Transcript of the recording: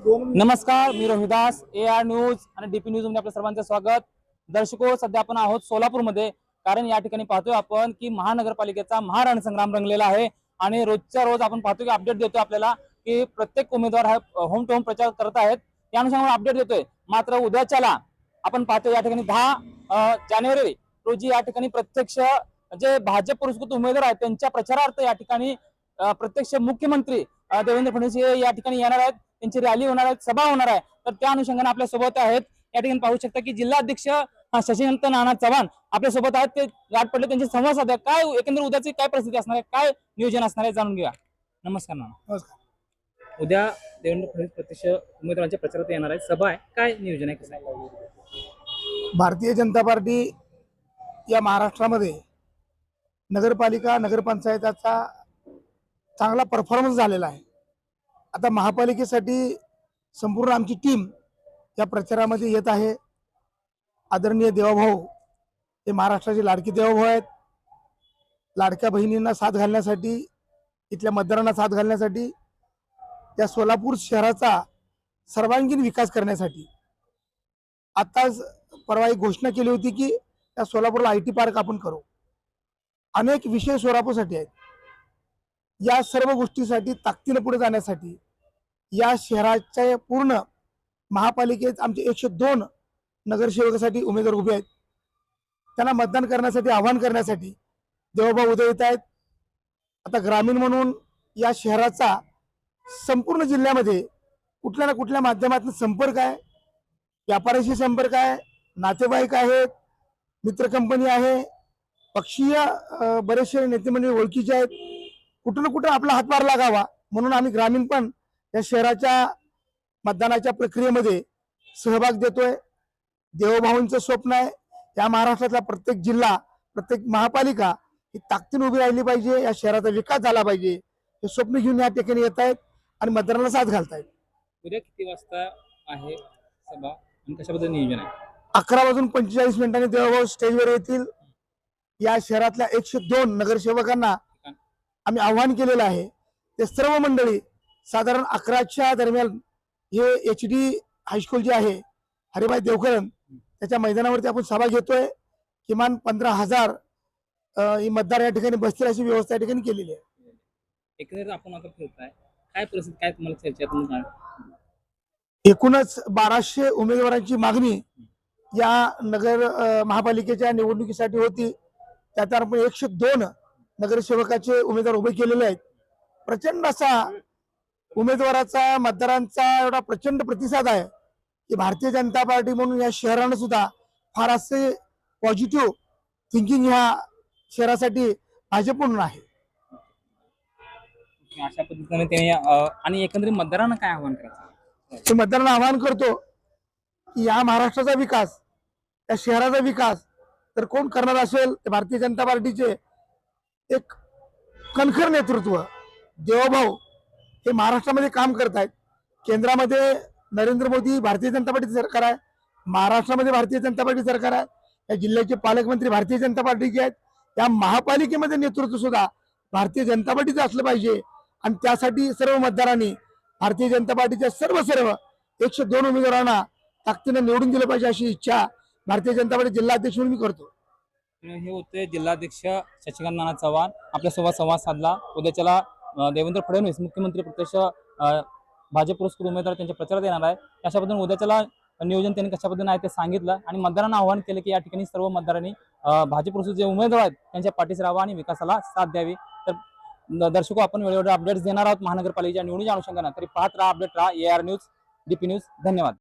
नमस्कार, मी Rohidas, AR news आणि DP news मध्ये आपल्या सर्वांचं स्वागत। दर्शको, सध्या आपण आहोत सोलापूरमध्ये, कारण या ठिकाणी पाहतोय आपण की महानगरपालिकेचा महारणसंग्राम रंगलेला आहे आणि रोजच्या रोज आपण पाहतोय की अपडेट देतोय आपल्याला की प्रत्येक उमेदवार हा होम टू होम प्रचार करत आहेत। त्या अनुषंगाने अपडेट देतोय। मात्र उद्याच्याला आपण पाहतोय या ठिकाणी 10 जानेवारी रोजी या ठिकाणी प्रत्यक्ष जे भाजप पुरस्कृत उमेदवार आहेत त्यांच्या प्रचारार्थ या ठिकाणी प्रत्यक्ष मुख्यमंत्री देवेंद्र फडणवीस या ठिकाणी येणार आहेत। त्यांची रॅली होणार आहे, सभा होणार आहे। तर त्या अनुषंगाने आपल्या सोबत आहेत, या ठिकाणी पाहू शकता की जिल्हाध्यक्ष शशिकांत नाना चव्हाण आपल्या सोबत आहेत। ते गाठ पडले, त्यांचे संवाद साधा काय एकंदर उद्याची काय परिस्थिती असणार आहे, काय नियोजन असणार आहे जाणून घेऊया। नमस्कार नाना। नमस्कार। उद्या देवेंद्र फडणवीस प्रत्यक्ष उमेदवारांच्या प्रचारात येणार आहे, सभा आहे, काय नियोजन आहे, कसं आहे? भारतीय जनता पार्टी या महाराष्ट्रामध्ये नगरपालिका नगरपंचायताचा चांगला परफॉर्मन्स झालेला आहे। आता महापालिकेसाठी संपूर्ण आमची टीम या प्रचारामध्ये येत आहे। आदरणीय देवाभाऊ हे महाराष्ट्राचे लाडके देवाभाऊ आहेत। लाडक्या बहिणींना साथ घालण्यासाठी, इथल्या मतदारांना साथ घालण्यासाठी, या सोलापूर शहराचा सर्वांगीण विकास करण्यासाठी आताच परवा एक घोषणा केली होती की त्या सोलापूरला IT पार्क आपण करू। अनेक विषय सोलापूरसाठी आहेत। या सर्व गोष्टीसाठी ताकदीने पुढे जाण्यासाठी या शहराच्या पूर्ण महापालिकेत आमचे 102 नगरसेवकासाठी उमेदवार उभे आहेत। त्यांना मतदान करण्यासाठी आवाहन करण्यासाठी देवभाऊ उद्या येत आहेत। आता ग्रामीण म्हणून या शहराचा संपूर्ण जिल्ह्यामध्ये कुठल्या ना कुठल्या माध्यमातून संपर्क आहे, व्यापाऱ्याशी संपर्क आहे, नातेवाईक आहेत, मित्र कंपनी आहे, पक्षीय बरेचसे नेते मंडळी ओळखीचे आहेत। कुठं ना कुठं आपला हातभार लागावा म्हणून आम्ही ग्रामीण पण या शहराच्या मतदानाच्या प्रक्रियेमध्ये सहभाग देतोय। देवभाऊंचं स्वप्न आहे या महाराष्ट्रातला प्रत्येक जिल्हा, प्रत्येक महापालिका ही ताकदीने उभी राहिली पाहिजे, या शहराचा विकास झाला पाहिजे, हे स्वप्न घेऊन या ठिकाणी येत आहेत आणि मतदारांना साथ घालतायत। उद्या किती वाजता आहे सभा आणि कशाबद्दल नियोजन आहे? 11:45 देवभाऊ स्टेजवर येतील। या शहरातल्या 102 नगरसेवकांना आम्ही आव्हान केलेलं आहे। ते सर्व मंडळी साधारण 11च्या दरम्यान हे HD हायस्कूल जे आहे हरिभाई देवकरण त्याच्या मैदानावरती आपण सभा घेतोय। किमान 15,000 मतदार या ठिकाणी बसतील अशी व्यवस्था या ठिकाणी केलेली आहे। एकंदरीत आपण आता फिरताय, काय परिस्थिती, काय तुम्हाला चर्चेतून एकूणच 1200 उमेदवारांची मागणी या महापालिकेच्या निवडणुकीसाठी होती। त्यात आपण 102 नगरसेवकाचे उमेदवार उभे केलेले आहेत। प्रचंड असा उमेदवाराचा, मतदारांचा एवढा प्रचंड प्रतिसाद आहे की भारतीय जनता पार्टी म्हणून या शहरानं सुद्धा फार असे पॉझिटिव्ह थिंकिंग ह्या शहरासाठी भाजप म्हणून आहे। अशा पद्धतीने ते आणि एकंदरीत मतदारांना काय आव्हान करायचं? मतदारांना आवाहन करतो की या महाराष्ट्राचा विकास, या शहराचा विकास तर कोण करणार असेल ते भारतीय जनता पार्टीचे एक कणखर नेतृत्व देवभाऊ हे महाराष्ट्रामध्ये काम करतायत। केंद्रामध्ये नरेंद्र मोदी भारतीय जनता पार्टीचे सरकार आहे, महाराष्ट्रामध्ये भारतीय जनता पार्टी सरकार आहे, या जिल्ह्याचे पालकमंत्री भारतीय जनता पार्टीचे आहेत, या महापालिकेमध्ये नेतृत्व सुद्धा भारतीय जनता पार्टीचं असलं पाहिजे आणि त्यासाठी सर्व मतदारांनी भारतीय जनता पार्टीच्या सर्व 102 उमेदवारांना ताकदीने निवडून दिलं पाहिजे अशी इच्छा भारतीय जनता पार्टी जिल्हाध्यक्ष म्हणून मी करतो। हे होते जिल्हाध्यक्ष शशिकांत नाना चव्हाण आपल्यासोबत संवाद साधला। उद्याच्याला देवेंद्र फडणवीस मुख्यमंत्री प्रत्यक्ष भाजप पुरस्कृत उमेदवार त्यांच्या प्रचारात येणार आहे। अशा पद्धतीने उद्याच्याला नियोजन त्यांनी कशा पद्धतीने आहे ते सांगितलं आणि मतदारांना आवाहन केलं की या ठिकाणी सर्व मतदारांनी भाजप पुरस्कृत जे उमेदवार आहेत त्यांच्या पाठीशी राहावं आणि विकासाला साथ द्यावी। तर दर्शको, आपण वेळेवर अपडेट्स देणार आहोत महानगरपालिकेच्या निवडणुकीच्या अनुषंगाने, तरी पाहत राहा, अपडेट राहा, AR न्यूज, DP न्यूज। धन्यवाद।